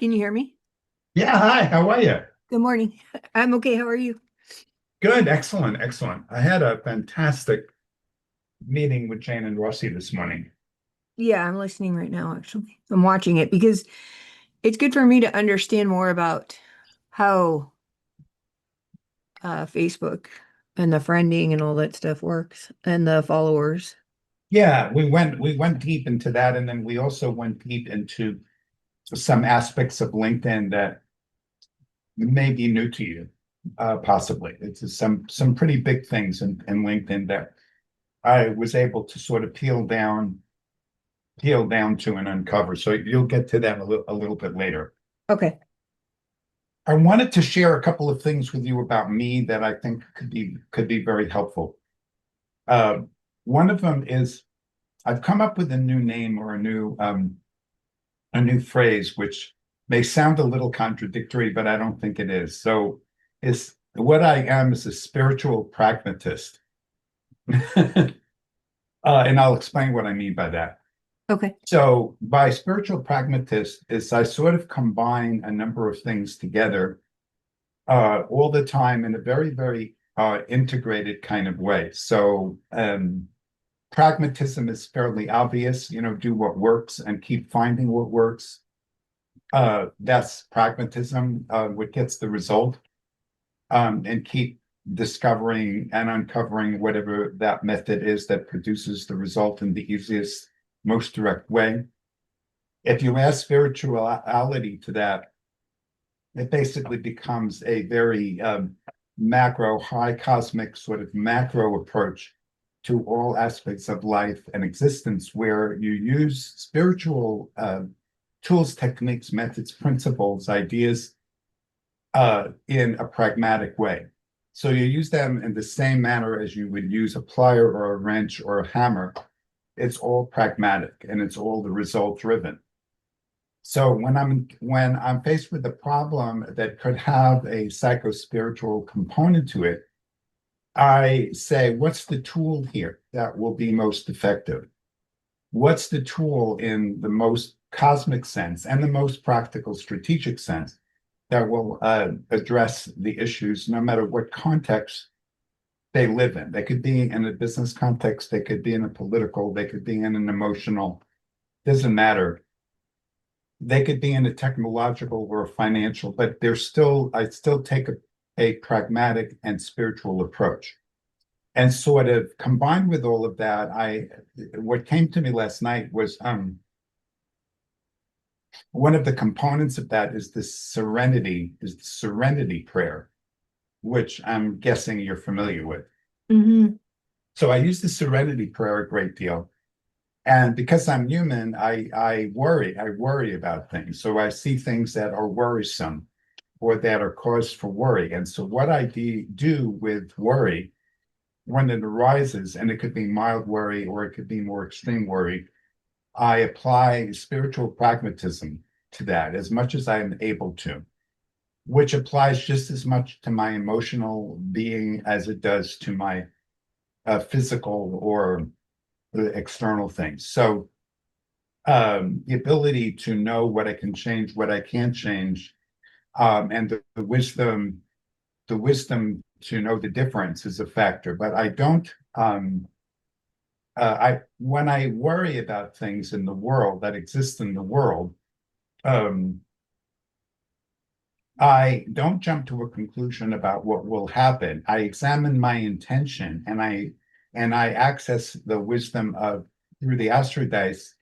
Can you hear me? Yeah, hi, how are you? Good morning. I'm okay. How are you? Good, excellent, excellent. I had a fantastic meeting with Jane and Rossi this morning. Yeah, I'm listening right now, actually. I'm watching it because it's good for me to understand more about how Facebook and the friending and all that stuff works and the followers. Yeah, we went deep into that, and then we also went deep into some aspects of LinkedIn that may be new to you, possibly. It's some pretty big things in LinkedIn that I was able to sort of peel down to and uncover. So you'll get to that a little bit later. Okay. I wanted to share a couple of things with you about me that I think could be very helpful. Uh, One of them is I've come up with a new name or a new phrase, which may sound a little contradictory, but I don't think it is. So, is what I am is a spiritual pragmatist, and I'll explain what I mean by that. Okay. So, by spiritual pragmatist is I sort of combine a number of things together all the time in a very, very integrated kind of way. So, pragmatism is fairly obvious, do what works and keep finding what works. That's pragmatism, what gets the result, and keep discovering and uncovering whatever that method is that produces the result in the easiest, most direct way. If you add spirituality to that, it basically becomes a very macro, high cosmic sort of macro approach to all aspects of life and existence, where you use spiritual tools, techniques, methods, principles, ideas in a pragmatic way. So you use them in the same manner as you would use a plier or a wrench or a hammer. It's all pragmatic and it's all the result driven. So when I'm faced with a problem that could have a psycho-spiritual component to it, I say, what's the tool here that will be most effective? What's the tool in the most cosmic sense and the most practical strategic sense that will address the issues no matter what context they live in? They could be in a business context, they could be in a political, they could be in an emotional, doesn't matter. They could be in a technological or a financial, but I still take a pragmatic and spiritual approach. And sort of combined with all of that, what came to me last night was one of the components of that is the serenity prayer, which I'm guessing you're familiar with. Hmm. So I use the serenity prayer a great deal. And because I'm human, I worry about things. So I see things that are worrisome or that are cause for worry. And so what I do with worry when it arises, and it could be mild worry or it could be more extreme worry, I apply spiritual pragmatism to that as much as I am able to, which applies just as much to my emotional being as it does to my physical or external things. So the ability to know what I can change, what I can't change, and the wisdom to know the difference is a factor. But I don't. I when I worry about things in the world that exist in the world, um, I don't jump to a conclusion about what will happen. I examine my intention and I access the wisdom of through the astro dice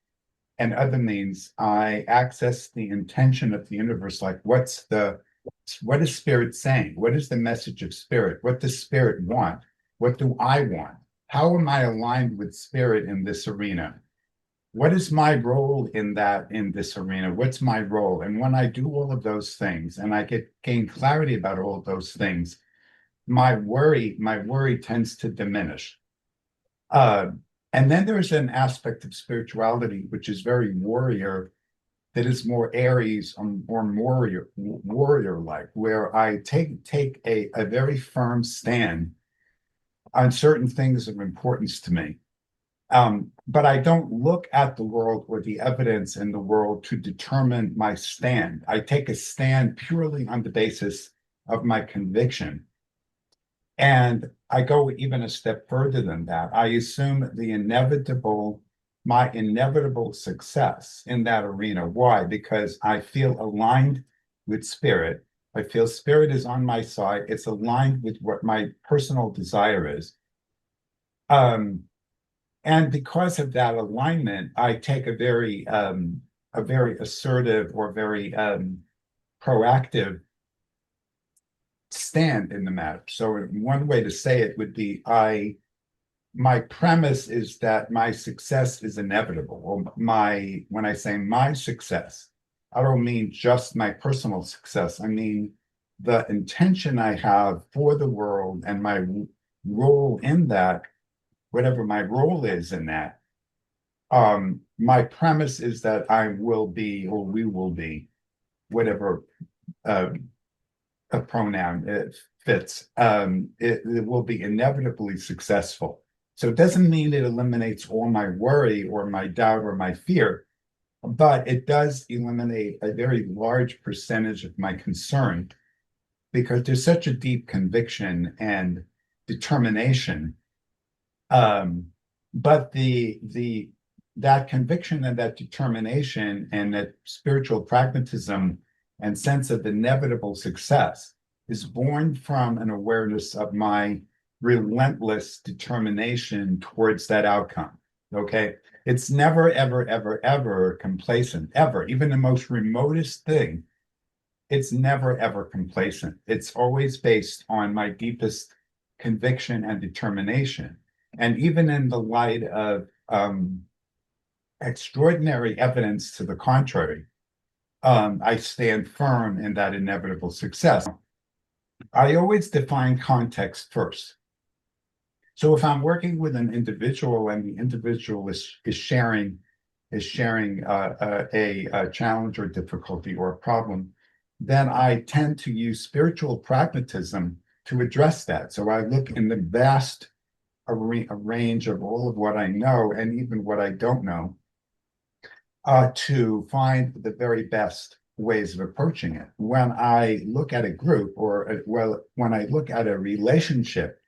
and other means. I access the intention of the universe, like what is spirit saying? What is the message of spirit? What does spirit want? What do I want? How am I aligned with spirit in this arena? What is my role in this arena? What's my role? And when I do all of those things and I gain clarity about all of those things, my worry tends to diminish. Uh, and then there's an aspect of spirituality which is very warrior, that is more Aries or warrior like, where I take a very firm stand on certain things of importance to me. But I don't look at the world or the evidence in the world to determine my stand. I take a stand purely on the basis of my conviction. And I go even a step further than that. I assume my inevitable success in that arena. Why? Because I feel aligned with spirit. I feel spirit is on my side. It's aligned with what my personal desire is. Um, and because of that alignment, I take a very assertive or very proactive stand in the matter. So one way to say it would be my premise is that my success is inevitable. Or when I say my success, I don't mean just my personal success. I mean the intention I have for the world and my role in that, whatever my role is in that. My premise is that I will be or we will be whatever uh, a pronoun it fits, it will be inevitably successful. So it doesn't mean it eliminates all my worry or my doubt or my fear, but it does eliminate a very large percentage of my concern because there's such a deep conviction and determination. But the that conviction and that determination and that spiritual pragmatism and sense of inevitable success is born from an awareness of my relentless determination towards that outcome. Okay. It's never, ever, ever, ever complacent, ever. Even the most remotest thing, it's never, ever complacent. It's always based on my deepest conviction and determination. And even in the light of extraordinary evidence to the contrary, I stand firm in that inevitable success. I always define context first. So if I'm working with an individual and the individual is sharing a challenge or difficulty or a problem, then I tend to use spiritual pragmatism to address that. So I look in the vast a range of all of what I know and even what I don't know to find the very best ways of approaching it. When I look at a group when I look at a relationship,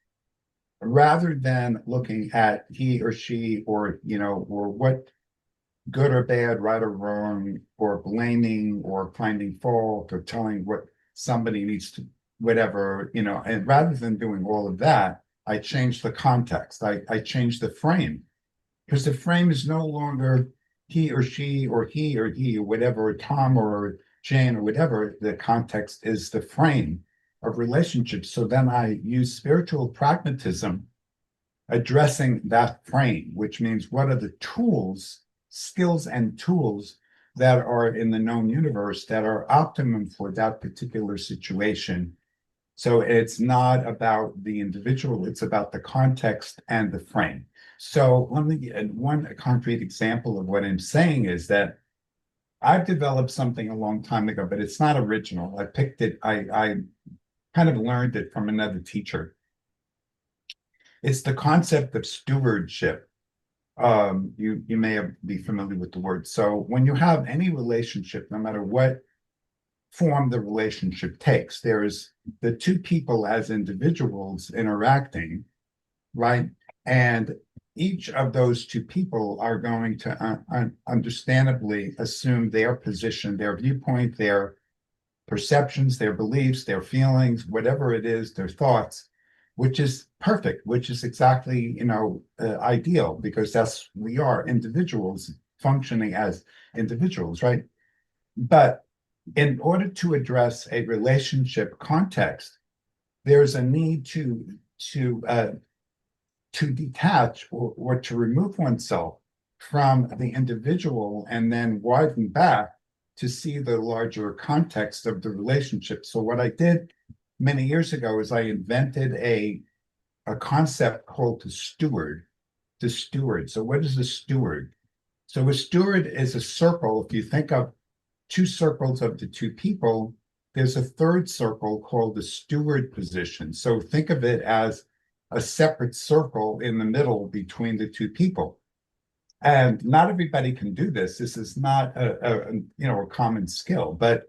rather than looking at he or she or what good or bad, right or wrong, or blaming or finding fault or telling what somebody needs to, whatever, and rather than doing all of that, I change the context. I change the frame because the frame is no longer he or she or he or whatever, Tom or Jane or whatever. The context is the frame of relationships. So then I use spiritual pragmatism addressing that frame, which means what are the skills and tools that are in the known universe that are optimum for that particular situation. So it's not about the individual, it's about the context and the frame. So let me get one concrete example of what I'm saying is that I've developed something a long time ago, but it's not original. I picked it, I kind of learned it from another teacher. It's the concept of stewardship. You may be familiar with the word. So when you have any relationship, no matter what form the relationship takes, there's the two people as individuals interacting, right? And each of those two people are going to understandably assume their position, their viewpoint, their perceptions, their beliefs, their feelings, whatever it is, their thoughts, which is perfect, which is exactly, ideal because we are individuals functioning as individuals, right? But in order to address a relationship context, there's a need to detach or to remove oneself from the individual and then widen back to see the larger context of the relationship. So what I did many years ago is I invented a concept called the steward. The steward. So what is a steward? So a steward is a circle. If you think of two circles of the two people, there's a third circle called the steward position. So think of it as a separate circle in the middle between the two people. And not everybody can do this. This is not a common skill, but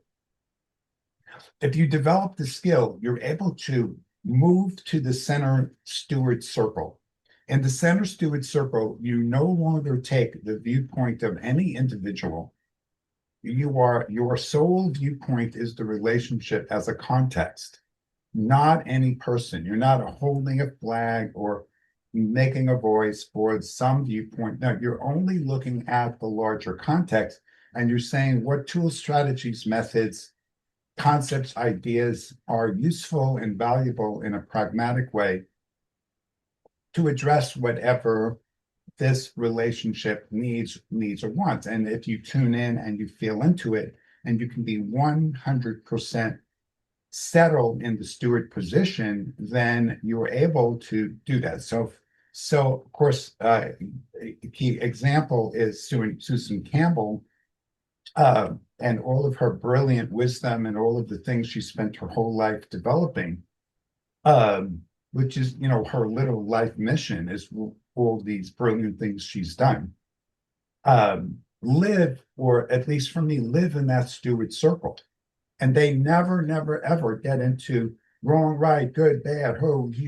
if you develop the skill, you're able to move to the center steward circle. In the center steward circle, you no longer take the viewpoint of any individual. Your sole viewpoint is the relationship as a context, not any person. You're not holding a flag or making a voice for some viewpoint. No, you're only looking at the larger context, and you're saying what tools, strategies, methods, concepts, ideas are useful and valuable in a pragmatic way to address whatever this relationship needs or wants. And if you tune in and you feel into it, and you can be 100% settled in the steward position, then you're able to do that. So of course, a key example is Susan Campbell, and all of her brilliant wisdom and all of the things she spent her whole life developing, which is, her little life mission is all these brilliant things she's done. Live, or at least for me, live in that steward circle. And they never, never, ever get into wrong, right, good, bad,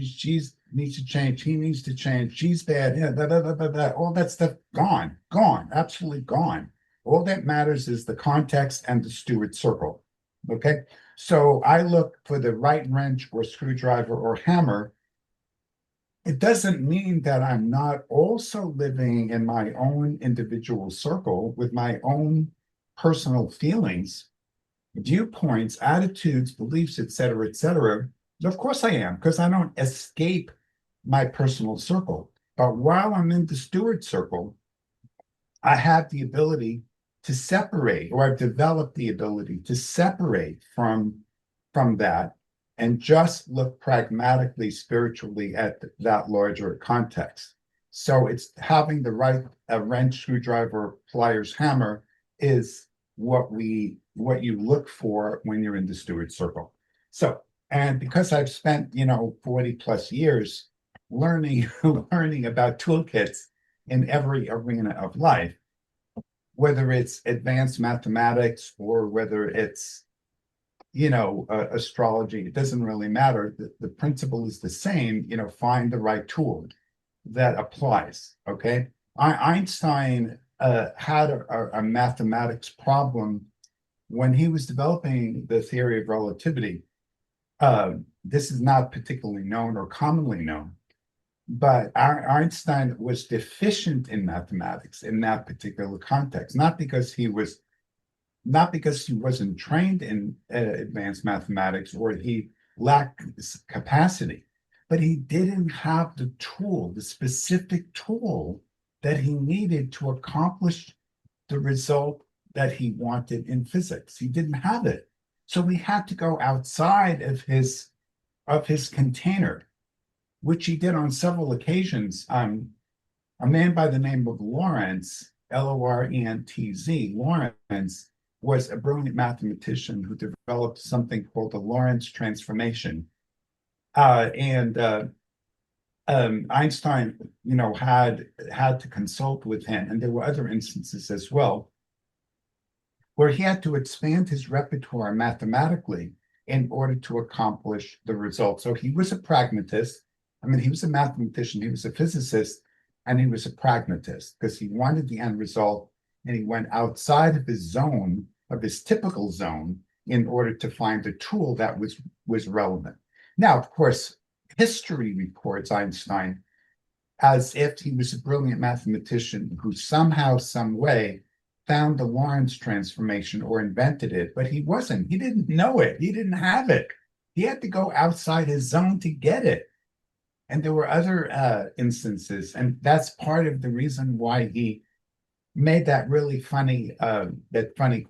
she's needs to change, he needs to change, she's bad, yeah, blah, blah, blah, blah, blah. All that stuff gone, absolutely gone. All that matters is the context and the steward circle. Okay. So I look for the right wrench or screwdriver or hammer. It doesn't mean that I'm not also living in my own individual circle with my own personal feelings, viewpoints, attitudes, beliefs, et cetera, et cetera. Of course I am, because I don't escape my personal circle. But while I'm in the steward circle, I have the ability to separate, or I've developed the ability to separate from that and just look pragmatically, spiritually at that larger context. So it's having the right wrench, screwdriver, pliers, hammer is what you look for when you're in the steward circle. So, and because I've spent 40 plus years learning about toolkits in every arena of life, whether it's advanced mathematics or whether it's astrology, it doesn't really matter. The principle is the same. Find the right tool that applies. Okay. Einstein had a mathematics problem when he was developing the theory of relativity. This is not particularly known or commonly known, but Einstein was deficient in mathematics in that particular context, not because he wasn't trained in advanced mathematics or he lacked capacity, but he didn't have the specific tool that he needed to accomplish the result that he wanted in physics. He didn't have it. So he had to go outside of his container, which he did on several occasions. A man by the name of Lorentz, Lorentz, Lorentz, was a brilliant mathematician who developed something called the Lorentz transformation. And Einstein, had to consult with him, and there were other instances as well, where he had to expand his repertoire mathematically in order to accomplish the result. So he was a pragmatist. I mean, he was a mathematician, he was a physicist, and he was a pragmatist because he wanted the end result, and he went outside of his typical zone, in order to find a tool that was relevant. Now, of course, history reports Einstein as if he was a brilliant mathematician who somehow, some way found the Lorentz transformation or invented it, but he wasn't. He didn't know it. He didn't have it. He had to go outside his zone to get it. And there were other instances, and that's part of the reason why he made that really funny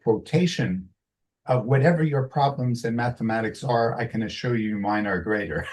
quotation of whatever your problems in mathematics are, I can assure you mine are greater.